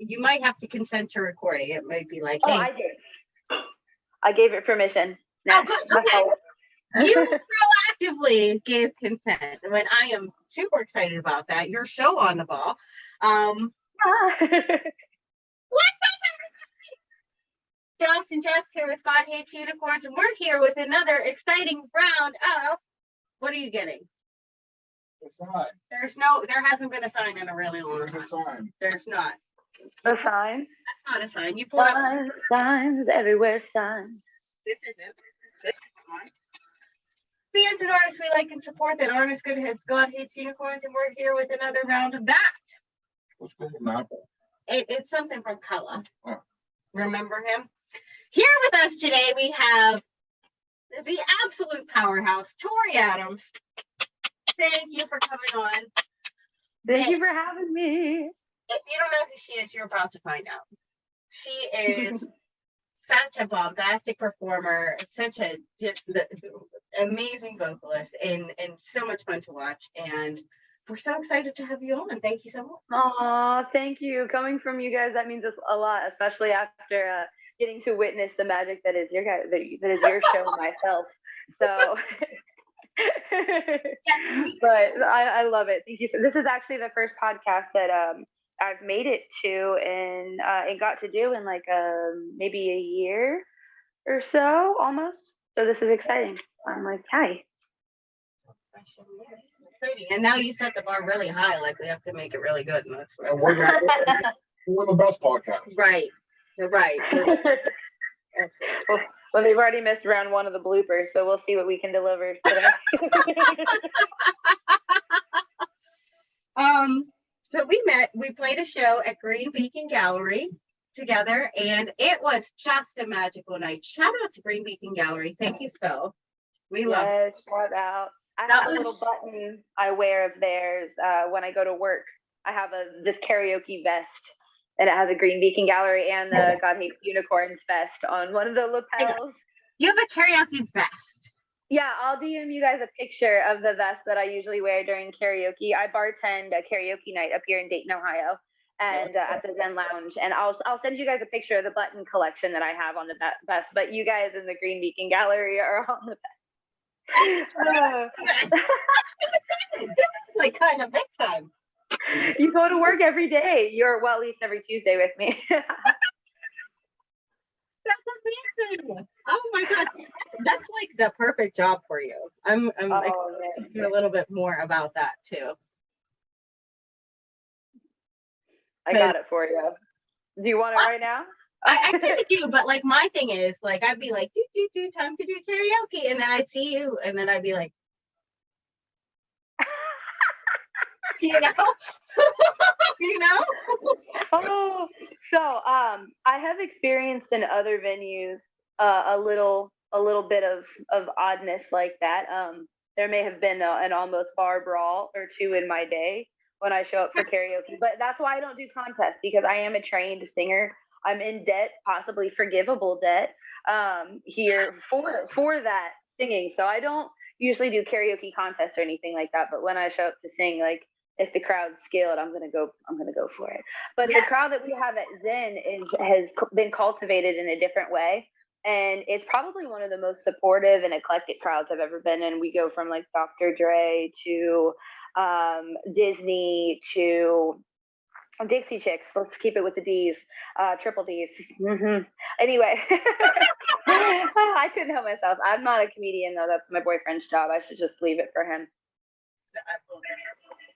you might have to consent to recording. It might be like, hey. I gave it permission. Oh, good. Okay. You proactively gave consent. When I am super excited about that. Your show on the ball. What's up, everybody? Josh and Jess here with God Hates Unicorns, and we're here with another exciting round of. What are you getting? A sign. There hasn't been a sign in a really long time. There's a sign. There's not. A sign? That's not a sign. You pulled up. Signs everywhere, signs. This isn't one. Fans and artists we like and support that aren't as good as God Hates Unicorns, and we're here with another round of that. What's going on, Apple? It's something from Cullah. Oh. Remember him? Here with us today we have the absolute powerhouse, Tori Adams. Thank you for coming on. Thank you for having me. If you don't know who she is, you're about to find out. She is such a bombastic performer, such a just amazing vocalist, and so much fun to watch. And we're so excited to have you on. Thank you so much. Aw, thank you. Coming from you guys, that means a lot, especially after getting to witness the magic that is your guys, that is your show myself. So. Yes, but I love it. Thank you. This is actually the first podcast that I've made it to and got to do in like maybe a year or so almost. So this is exciting. I'm like, hi. Exciting. And now you set the bar really high, like we have to make it really good. And that's And we're the best podcast. Right. You're right. Well, they've already missed round one of the bloopers, so we'll see what we can deliver today. So we played a show at Green Beacon Gallery together, and it was just a magical night. Shout out to Green Beacon Gallery. Thank you, Phil. We love it. Shout out. I have a little button I wear of theirs when I go to work. I have this karaoke vest. And it has a Green Beacon Gallery and the God Hates Unicorns vest on one of the lapels. You have a karaoke vest. Yeah, I'll DM you guys a picture of the vest that I usually wear during karaoke. I bartend a karaoke night up here in Dayton, Ohio, and at the Zen Lounge. And I'll send you guys a picture of the button collection that I have on the vest. But you guys in the Green Beacon Gallery are on the vest. I'm so excited. This is like kind of big time. You go to work every day. At least every Tuesday with me. That's amazing. Oh my gosh. That's like the perfect job for you. I'm excited to hear a little bit more about that too. I got it for you. Do you want it right now? I kind of do, but like my thing is like I'd be like, do time to do karaoke, and then I'd see you, and then I'd be like, you know. You know? Oh, so I have experienced in other venues a little bit of oddness like that. There may have been an almost bar brawl or two in my day when I show up for karaoke, but that's why I don't do contests, because I am a trained singer. I'm in debt, possibly forgivable debt, here for that singing. So I don't usually do karaoke contests or anything like that. But when I show up to sing, like, if the crowd's skilled, I'm gonna go for it. But the crowd that we have at Zen has been cultivated in a different way, and it's probably one of the most supportive and eclectic crowds I've ever been in. We go from like Dr. Dre to Disney to Dixie Chicks. Let's keep it with the D's, triple D's. Mm-hmm. Anyway, I couldn't help myself. I'm not a comedian though. That's my boyfriend's job. I should just leave it for him.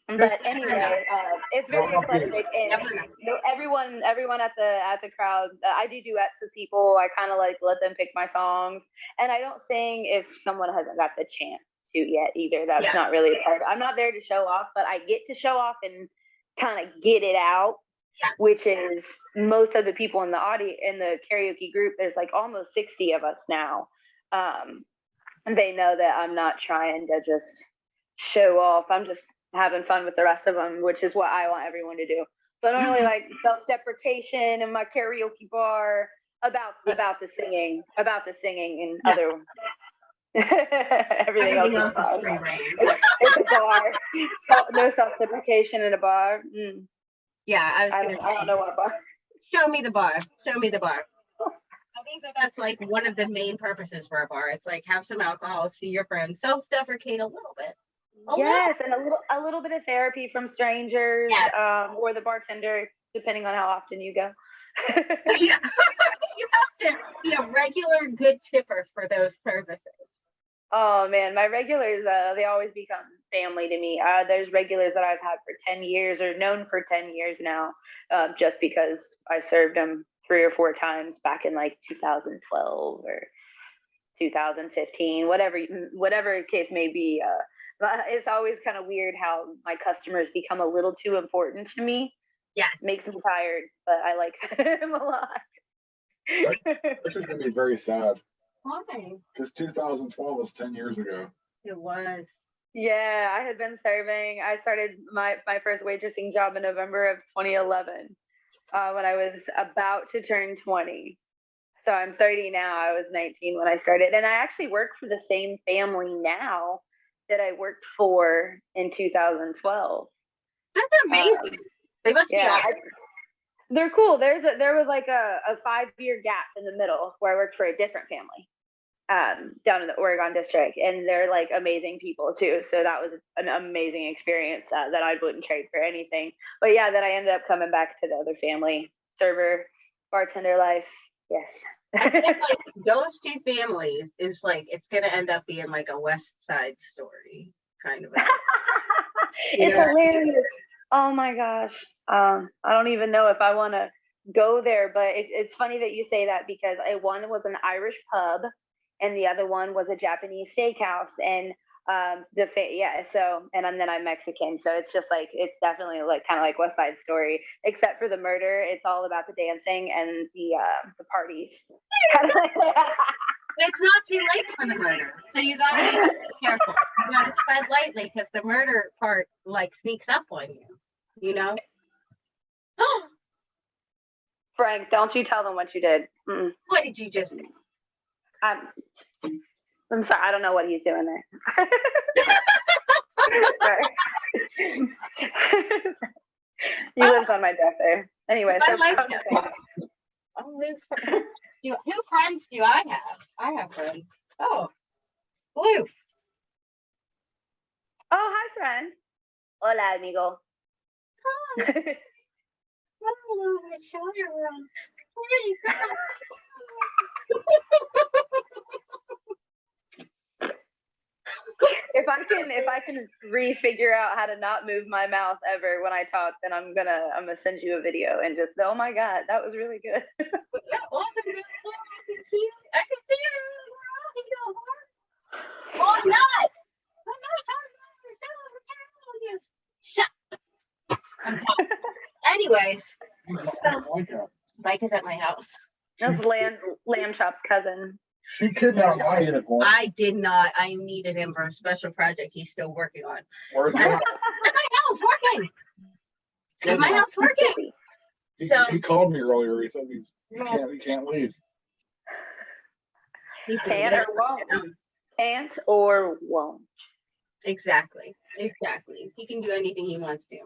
But anyway, it's very eclectic, and everyone at the crowd. I do duets with people. I kind of like let them pick my songs, and I don't sing if someone hasn't got the chance to yet either. That's not really a part. I'm not there to show off, but I get to show off and kind of get it out, which is most of the people in the audience in the karaoke group. There's like almost 60 of us now. And they know that I'm not trying to just show off. I'm just having fun with the rest of them, which is what I want everyone to do. So I don't really like self-deprecation in my karaoke bar about the singing and other everything else is free reign. It's a bar. No self-deprecation in a bar. Yeah, I don't know what bar. Show me the bar. Show me the bar. I think that's like one of the main purposes for a bar. It's like have some alcohol, see your friends, self-deprecate a little bit. Yes, and a little bit of therapy from strangers, Yes. Or the bartender, depending on how often you go. Yeah. You have to be a regular good tipper for those services. Oh man, my regulars, they always become family to me. There's regulars that I've had for 10 years or known for 10 years now, just because I served them 3 or 4 times back in like 2012 or 2015, whatever case may be. But it's always kind of weird how my customers become a little too important to me. Yes. Makes me tired, but I like them a lot. This is gonna be very sad. Why? Because 2012 was 10 years ago. It was. Yeah, I had been serving. I started my first waitressing job in November of 2011, when I was about to turn 20. So I'm 30 now. I was 19 when I started. And I actually work for the same family now that I worked for in 2012. That's amazing. They must be awesome. They're cool. There was like a 5-year gap in the middle where I worked for a different family down in the Oregon district, and they're like amazing people too. So that was an amazing experience that I wouldn't trade for anything. But yeah, then I ended up coming back to the other family, server, bartender life. Yes. I feel like those 2 families is like it's gonna end up being like a West Side Story kind of. It's hilarious. Oh my gosh. I don't even know if I want to go there, but it's funny that you say that because one was an Irish pub and the other one was a Japanese steakhouse, and and then I'm Mexican, so it's just like it's definitely like kind of like West Side Story, except for the murder. It's all about the dancing and the parties. It's not too late for the murder, so you gotta be careful. You gotta tread lightly because the murder part like sneaks up on you. You know. Frank, don't you tell them what you did. Mm-mm. What did you just do? I'm sorry, I don't know what he's doing there. He lives on my deck there. Anyway, I like him. Oh, who friends do I have? I have friends. Oh, Blue. Oh, hi, friend. Hola, amigo. Hi. Hello, Michelle. Where did you go? If I can refigure out how to not move my mouth ever when I talk, then I'm gonna send you a video and just, oh my God, that was really good. Yeah, awesome. I can see you. I can see you. Oh, I'm not. I'm not talking about myself. Shut. I'm talking. Anyways, so Mike is at my house. That's Lamb Chop's cousin. She kidnapped my unicorn. I did not. I needed him for a special project he's still working on. Where's At that? my house working. At my house working. He called me earlier. He said he can't leave. Can't or won't. Can't or won't. Exactly. He can do anything he wants to.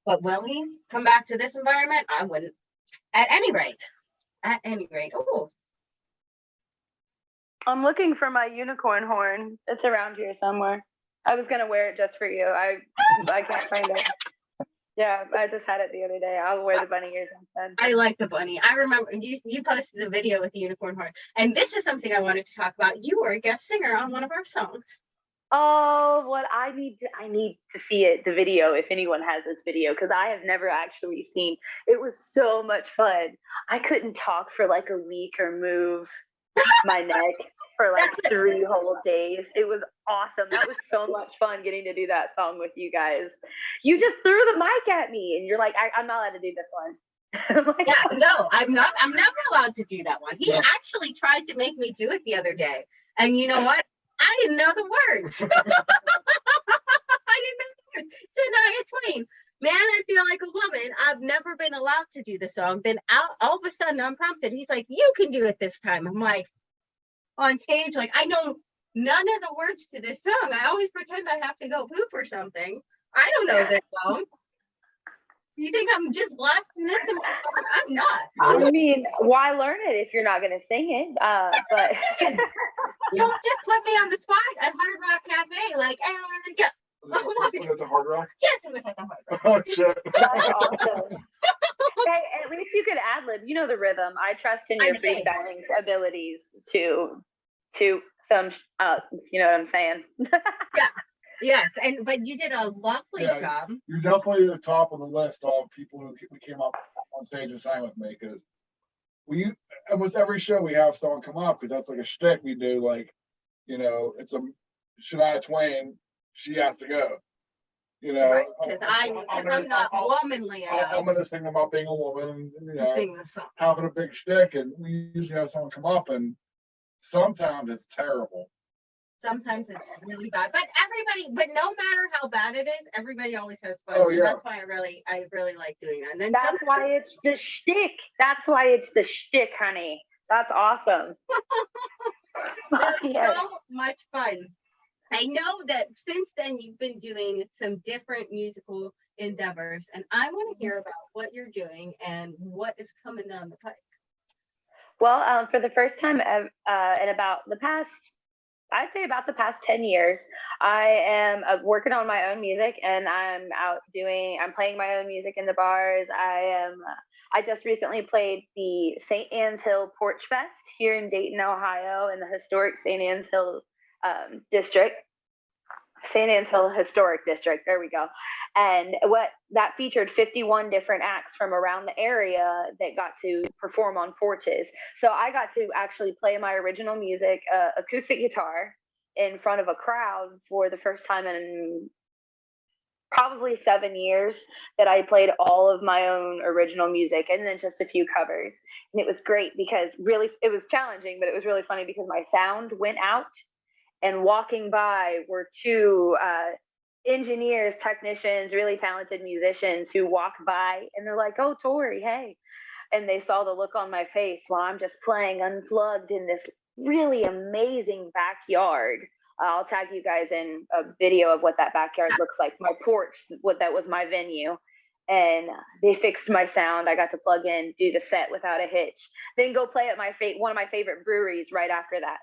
But will he come back to this environment? I wouldn't. At any rate. Oh. I'm looking for my unicorn horn. It's around here somewhere. I was gonna wear it just for you. I can't find it. Yeah, I just had it the other day. I'll wear the bunny ears instead. I like the bunny. I remember you posted the video with the unicorn horn. And this is something I wanted to talk about. You were a guest singer on one of our songs. Oh, what I need to see it, the video, if anyone has this video, because I have never actually seen. It was so much fun. I couldn't talk for like a week or move my neck for like 3 whole days. It was awesome. That was so much fun getting to do that song with you guys. You just threw the mic at me and you're like, I'm not allowed to do this one. Like, yeah, no, I'm never allowed to do that one. He actually tried to make me do it the other day. And you know what? I didn't know the words. I didn't know the words. So now I explain. Man, I feel like a woman. I've never been allowed to do the song. Then all of a sudden, unprompted, he's like, "You can do it this time." I'm like, on stage, like I know none of the words to this song. I always pretend I have to go poop or something. I don't know this song. You think I'm just blasting this in my song? I'm not. I mean, why learn it if you're not going to sing it? But Don't just put me on the spot at Hard Rock Cafe, like, and go. Was it at the Hard Rock? Yes, it was at the Hard Rock. Oh, shit. that's awesome. Hey, at least you could ad lib. You know the rhythm. I trust in your freestyling abilities to some. You know what I'm saying? Yeah. Yes, but you did a lovely job. You're definitely the top of the list of people who came up on stage and sang with me, because we almost every show we have someone come up, because that's like a shtick we do. Like, you know, it's a Shania Twain. She has to go. You know, Right, because I'm not womanly enough. I'm going to sing about being a woman, you know, sing the song. having a big shtick, and we usually have someone come up, and sometimes it's terrible. Sometimes it's really bad, but no matter how bad it is, everybody always has fun. Oh, yeah. That's why I really like doing that. And then that's why it's the shtick. That's why it's the shtick, honey. That's awesome. Yes. So much fun. I know that since then you've been doing some different musical endeavors, and I want to hear about what you're doing and what is coming down the pike. Well, for the first time in about the past 10 years, I am working on my own music, and I'm playing my own music in the bars. I just recently played the St. Anne's Hill Porch Fest here in Dayton, Ohio, in the historic St. Anne's Hill district. St. Anne's Hill Historic District, there we go. And that featured 51 different acts from around the area that got to perform on porches. So I got to actually play my original music, acoustic guitar, in front of a crowd for the first time in probably 7 years, that I played all of my own original music and then just a few covers. And it was great because really, it was challenging, but it was really funny because my sound went out, and walking by were two engineers, technicians, really talented musicians who walk by, and they're like, "Oh, Tori, hey." And they saw the look on my face while I'm just playing unplugged in this really amazing backyard. I'll tag you guys in a video of what that backyard looks like. My porch, that was my venue. And they fixed my sound. I got to plug in, do the set without a hitch, then go play at one of my favorite breweries right after that.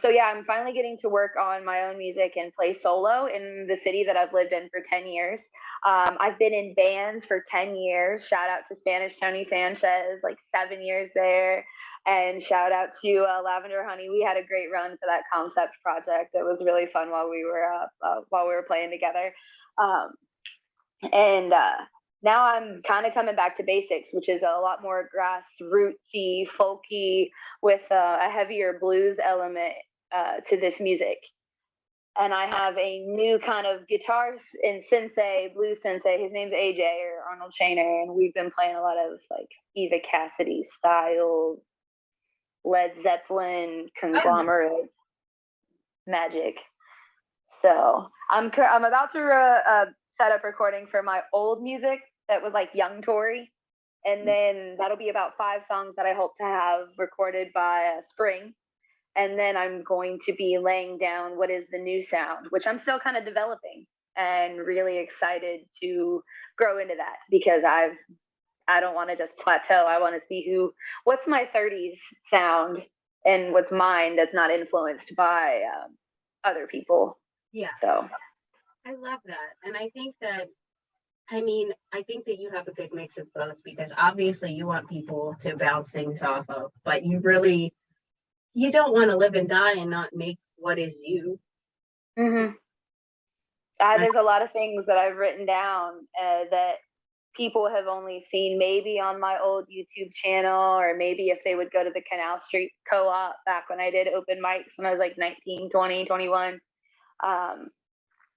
So yeah, I'm finally getting to work on my own music and play solo in the city that I've lived in for 10 years. I've been in bands for 10 years. Shout out to Spanish Tony Sanchez, like 7 years there. And shout out to Lavender Honey. We had a great run for that concept project. It was really fun while we were playing together. Now I'm kind of coming back to basics, which is a lot more grassrootsy, folky, with a heavier blues element to this music. And I have a new kind of guitar and blues sensei. His name's AJ, or Arnold Shaner, and we've been playing a lot of like Eva Cassidy style, Led Zeppelin, conglomerate magic. So I'm about to set up recording for my old music that was like young Tori, and then that'll be about 5 songs that I hope to have recorded by spring. And then I'm going to be laying down what is the new sound, which I'm still kind of developing, and really excited to grow into that, because I don't want to just plateau. I want to see what's my 30s sound and what's mine that's not influenced by other people. Yeah. So I love that. And I think that you have a good mix of both, because obviously you want people to bounce things off of, but you don't want to live and die and not make what is you. Mm-hmm. There's a lot of things that I've written down that people have only seen maybe on my old YouTube channel, or maybe if they would go to the Canal Street Co-op back when I did open mics when I was like 19, 20, 21.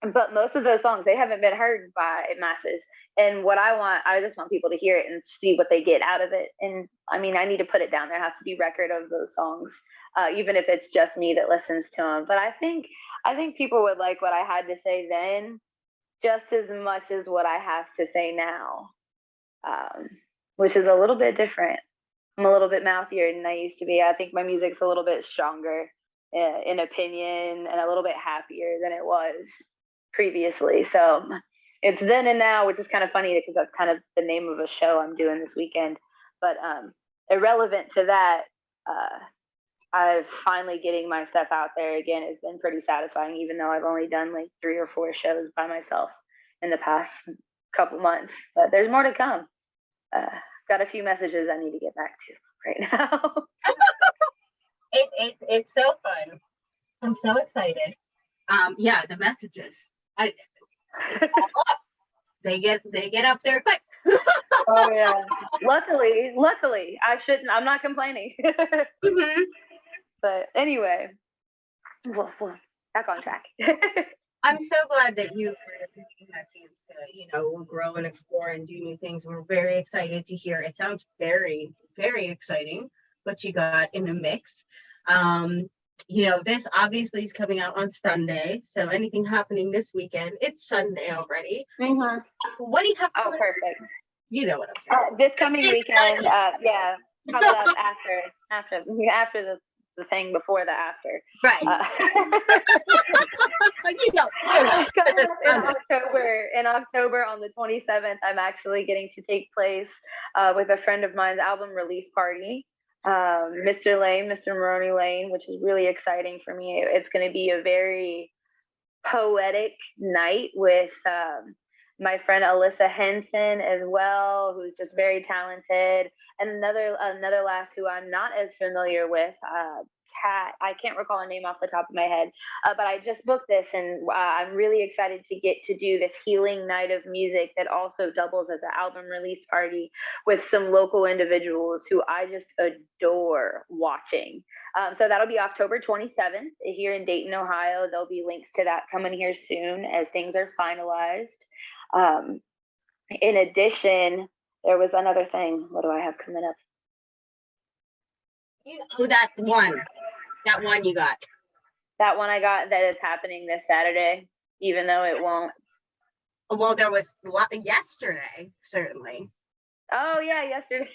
But most of those songs, they haven't been heard by masses. And I just want people to hear it and see what they get out of it. And I mean, I need to put it down. There has to be record of those songs, even if it's just me that listens to them. But I think people would like what I had to say then, just as much as what I have to say now, which is a little bit different. I'm a little bit mouthier than I used to be. I think my music's a little bit stronger in opinion, and a little bit happier than it was previously. So it's then and now, which is kind of funny because that's kind of the name of a show I'm doing this weekend. But irrelevant to that, I've finally getting my stuff out there again. It's been pretty satisfying, even though I've only done like 3 or 4 shows by myself in the past couple months. But there's more to come. Got a few messages I need to get back to right now. It's so fun. I'm so excited. Yeah, the messages. They get up there quick. Oh yeah. Luckily, I'm not complaining. Mm-hmm. But anyway, well, back on track. I'm so glad that you were taking that chance to, grow and explore and do new things. We're very excited to hear. It sounds very, very exciting what you got in the mix. This obviously is coming out on Sunday. So anything happening this weekend, it's Sunday already. Mm-hmm. What do you have? Oh, perfect. You know what I'm saying. This coming weekend, yeah, coming up after the thing before the after. Right. In October on the 27th, I'm actually getting to take place with a friend of mine's album release party. Mr. Maroney Lane, which is really exciting for me. It's going to be a very poetic night with my friend Alyssa Henson as well, who's just very talented, and another lass who I'm not as familiar with, Kat. I can't recall her name off the top of my head, but I just booked this, and I'm really excited to get to do this healing night of music that also doubles as an album release party with some local individuals who I just adore watching. So that'll be October 27th here in Dayton, Ohio. There'll be links to that coming here soon as things are finalized. In addition, there was another thing. What do I have coming up? That one you got. That one I got that is happening this Saturday, even though it won't. Well, there was yesterday, certainly. Oh yeah, yesterday.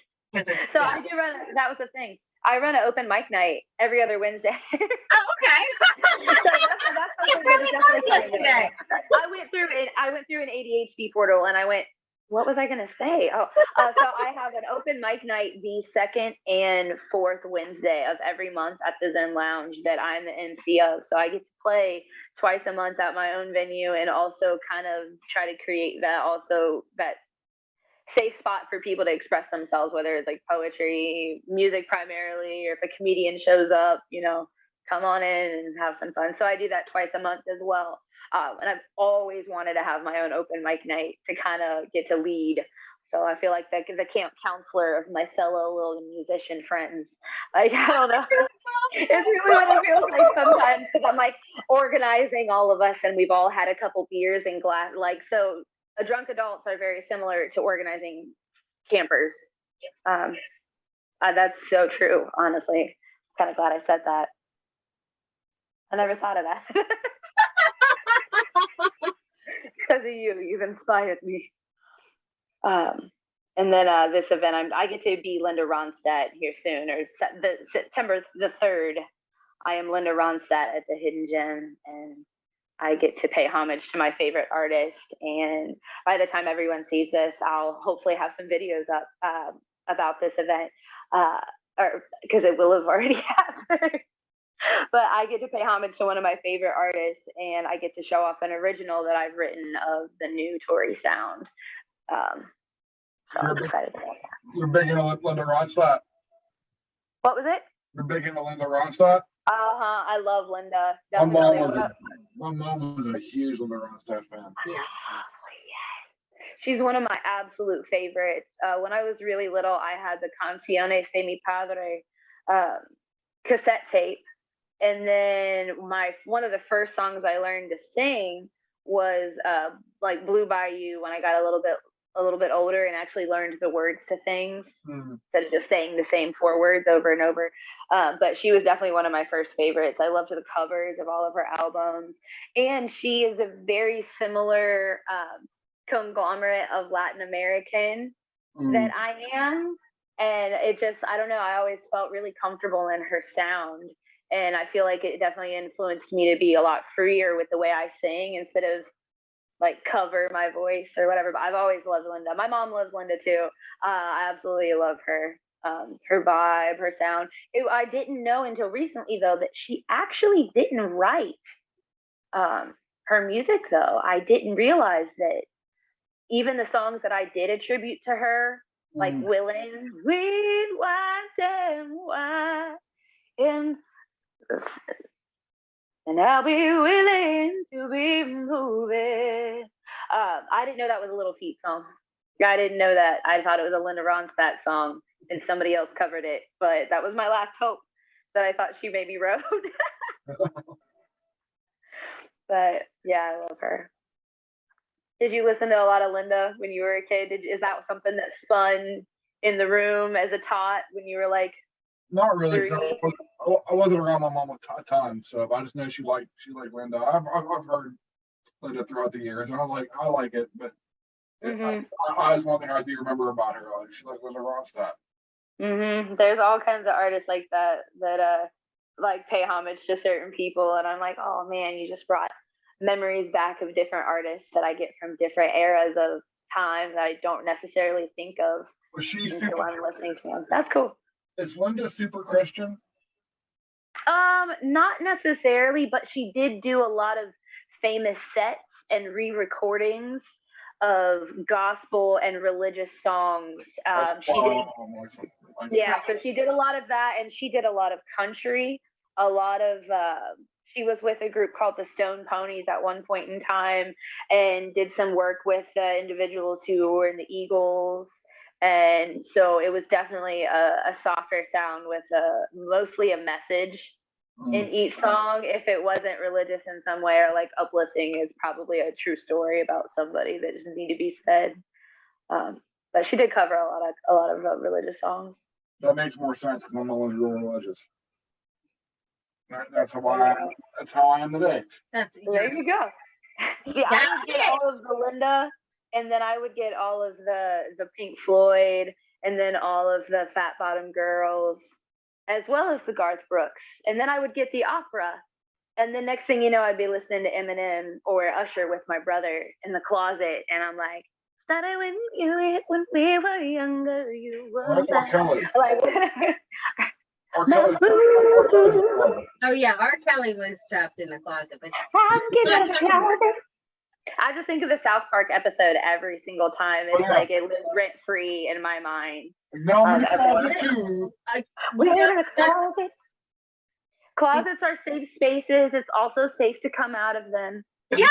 So I do run. That was the thing. I run an open mic night every other Wednesday. Oh, okay. So that's something that is definitely yesterday. I went through an ADHD portal, and I went, what was I going to say? So I have an open mic night the 2nd and 4th Wednesday of every month at the Zen Lounge that I'm the MC of. So I get to play twice a month at my own venue, and also kind of try to create that safe spot for people to express themselves, whether it's like poetry, music primarily, or if a comedian shows up, come on in and have some fun. So I do that twice a month as well. And I've always wanted to have my own open mic night to kind of get to lead. So I feel like the camp counselor of my fellow little musician friends. Like, I don't know. It's really what it feels like sometimes, because I'm like organizing all of us, and we've all had a couple beers and glass. So drunk adults are very similar to organizing campers. That's so true, honestly. Kind of glad I said that. I never thought of that. Because of you. You've inspired me. And then this event, I get to be Linda Ronstadt here soon, or September the 3rd. I am Linda Ronstadt at the Hidden Gem, and I get to pay homage to my favorite artist. And by the time everyone sees this, I'll hopefully have some videos up about this event, or because it will have already happened. But I get to pay homage to one of my favorite artists, and I get to show off an original that I've written of the new Tori sound. So I'm excited about that. You're big into Linda Ronstadt. What was it? You're big into Linda Ronstadt. I love Linda. My Definitely. mom was a huge Linda Ronstadt fan. Yeah. She's one of my absolute favorites. When I was really little, I had the Canciones de mi Padre cassette tape. And then one of the first songs I learned to sing was like Blue Bayou, when I got a little bit older and actually learned the words to things instead of just saying the same 4 words over and over. But she was definitely one of my first favorites. I loved the covers of all of her albums. And she is a very similar conglomerate of Latin American that I am. And it just, I don't know, I always felt really comfortable in her sound. And I feel like it definitely influenced me to be a lot freer with the way I sing, instead of like cover my voice or whatever. But I've always loved Linda. My mom loves Linda too. I absolutely love her. Her vibe, her sound. I didn't know until recently though that she actually didn't write her music though. I didn't realize that even the songs that I did attribute to her, like Willin', Weed, Wine, and Wine, and I'll be willing to be moving. I didn't know that was a Little Feat song. I didn't know that. I thought it was a Linda Ronstadt song and somebody else covered it, but that was my last hope that I thought she maybe wrote. But yeah, I love her. Did you listen to a lot of Linda when you were a kid? Is that something that spun in the room as a tot when you were like? Not really, because I wasn't around my mom a ton, so I just know she liked Linda. I've heard Linda throughout the years, and I like it, but that's one thing I do remember about her. Like, she liked Linda Ronstadt. There's all kinds of artists like that like pay homage to certain people, and I'm like, oh man, you just brought memories back of different artists that I get from different eras of time that I don't necessarily think of until I'm listening to them. That's cool. Is Linda super Christian? Not necessarily, but she did do a lot of famous sets and re-recordings of gospel and religious songs. So she did a lot of that, and she did a lot of country, a lot of she was with a group called the Stone Ponies at one point in time and did some work with individuals who were in the Eagles. And so it was definitely a softer sound with mostly a message in each song. If it wasn't religious in some way or like uplifting, is probably a true story about somebody that doesn't need to be said. But she did cover a lot of religious songs. That makes more sense because my mom was real religious. That's how I am today. There you go. Yeah, I would get all of the Linda, and then I would get all of the Pink Floyd, and then all of the Fat Bottom Girls, as well as the Garth Brooks. And then I would get the opera. And the next thing you know, I'd be listening to Eminem or Usher with my brother in the closet, and I'm like, started when we were younger, you were like. Oh yeah, R. Kelly was trapped in the closet, but I just think of the South Park episode every single time. It's like it lives rent free in my mind. No, too. Closets are safe spaces. It's also safe to come out of them. Yeah.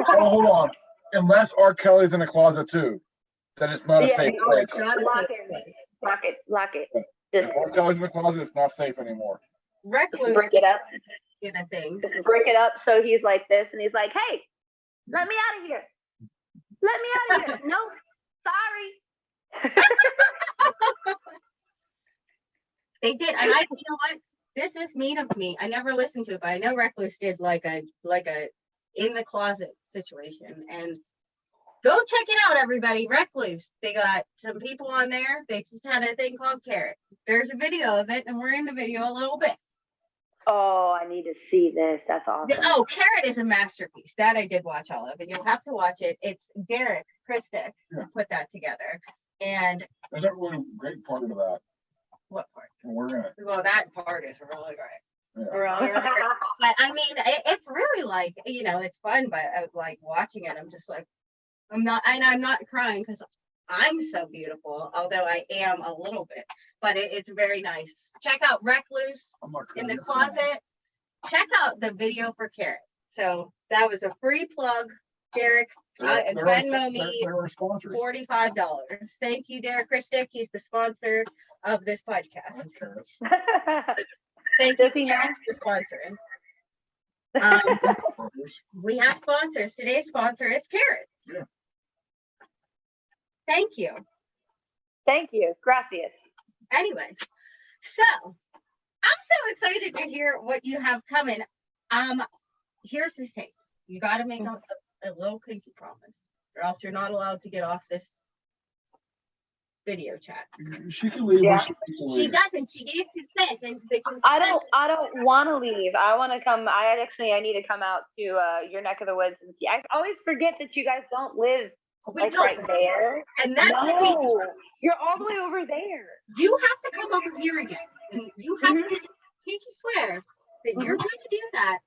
Hold on. Unless R. Kelly's in a closet too, then it's not a safe place. Lock it. If R. Kelly's in the closet, it's not safe anymore. Recluse. Break it up. In a thing. Just break it up so he's like this, and he's like, "Hey, let me out of here. Let me out of here." No, sorry. They did, and you know what? This is mean of me. I never listened to it, but I know Recluse did like a in the closet situation. And go check it out, everybody. Recluse. They got some people on there. They just had a thing called Carrot. There's a video of it, and we're in the video a little bit. Oh, I need to see this. That's awesome. Oh, Carrot is a masterpiece. That I did watch all of, and you'll have to watch it. It's Derek Christick who put that together. And there's a really great part of that. What part? We're in it. Well, that part is really great. Yeah. Really, really great. But I mean, it's really like, it's fun, but like watching it, I'm just like, I'm not crying because I'm so beautiful, although I am a little bit, but it's very nice. Check out Recluse in the closet. Check out the video for Carrot. So that was a free plug, Derek. Venmo me $45. Thank you, Derek Christick. He's the sponsor of this podcast. Thank you, Derek, for sponsoring. We have sponsors. Today's sponsor is Carrot. Yeah. Thank you. Thank you. Gracias. Anyway, so I'm so excited to hear what you have coming. Here's the thing. You got to make a little pinky promise, or else you're not allowed to get off this video chat. She can leave. Yeah. She doesn't. She gave consent, and the consent. I don't want to leave. I want to come. I need to come out to your neck of the woods and see. I always forget that you guys don't live We like don't. right there. And that's the thing. No, you're all the way over there. You have to come over here again. And you have to pinky swear that you're going to do that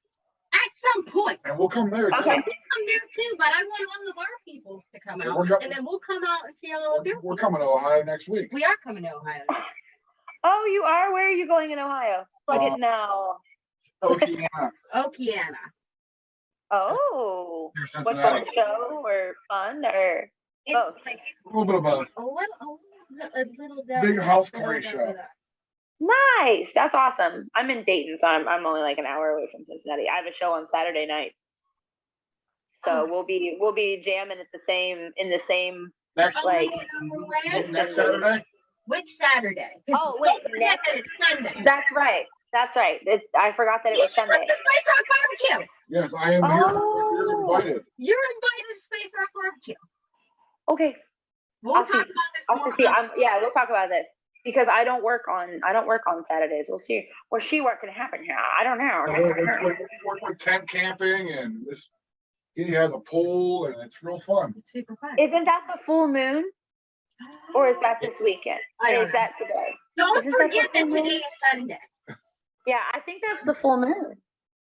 at some point. And we'll come there. Okay. We'll come there too, but I want all of our peoples to come out. And then we'll come out and see all of your We're coming to Ohio next week. We are coming to Ohio. Oh, you are? Where are you going in Ohio? Plug it now. Okeana. Okeana. Oh. Near What's Cincinnati. the show or fun or It's both? like A little bit of both. a little Big house party show. Nice. That's awesome. I'm in Dayton, so I'm only like an hour away from Cincinnati. I have a show on Saturday night. So we'll be jamming at the same Next Saturday. Which Saturday? Oh wait, Don't forget that it's Sunday. That's right. I forgot that it was Sunday. The Space Rock Barbecue. Yes, I am here. Oh. You're invited. You're invited to Space Rock Barbecue. Okay. We'll I'll talk see. about this I'll more. see. We'll talk about this because I don't work on Saturdays. We'll see. Where's she working happen here? I don't know. We're with tent camping and this. He has a pool and it's real fun. It's super fun. Isn't that the full moon? Or is that this weekend? I don't Is that today? Don't Isn't that forget the that full moon? today is Sunday. Yeah, I think that's the full moon.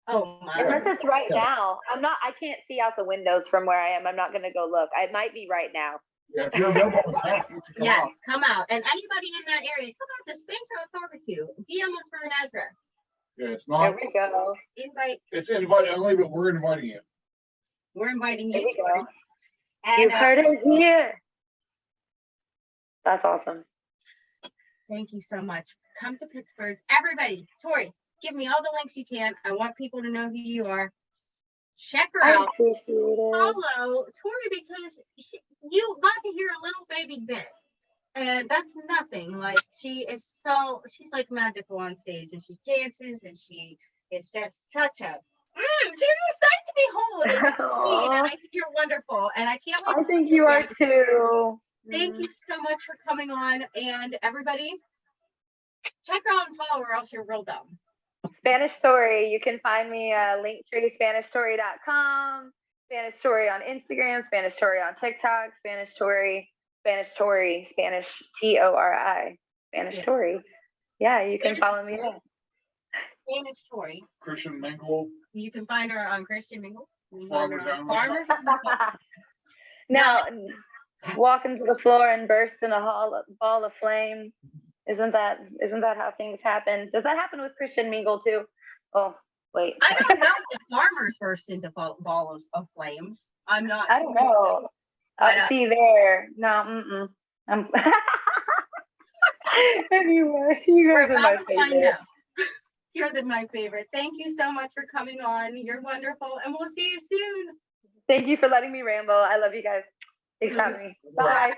Oh my. Unless it's right now. I can't see out the windows from where I am. I'm not gonna go look. It might be right now. Yeah, if you're available on camp, you should come Yes, out. come out. And anybody in that area, come out to Space Rock Barbecue. DM us for an address. Yeah, it's There not. we go. It's invite only, but we're inviting you. We're inviting There you. we go. And You heard it here. That's awesome. thank you so much. Come to Pittsburgh. Everybody, Tori, give me all the links you can. I want people to know who you are. Check her I out. appreciate it. Follow Tori because you got to hear a little baby bit. And that's nothing. Like she's like magical on stage and she dances and she is just such a she's a sight to behold. And I think you're wonderful. And I can't wait. I think you are too. Thank you so much for coming on. And everybody, check her out and follow her, or else you're real dumb. Spanish Story. You can find me linktree SpanishStory.com, Spanish Story on Instagram, Spanish Story on TikTok, Spanish Tori, Spanish Tori, Spanish Tori, Spanish Story. Yeah, you can follow me there. Spanish Tori. Christian Mingle. You can find her on Christian Mingle. Farmers Only. Farmers. Now, walking to the floor and burst in a ball of flame. Isn't that how things happen? Does that happen with Christian Mingle too? Oh, wait. I don't know if the farmers burst into balls of flames. I'm not. I don't know. See there. No, Anyway, you We're guys are my about to find favorite. out. You're my favorite. Thank you so much for coming on. You're wonderful, and we'll see you soon. Thank you for letting me ramble. I love you guys. Thanks for having me. Bye.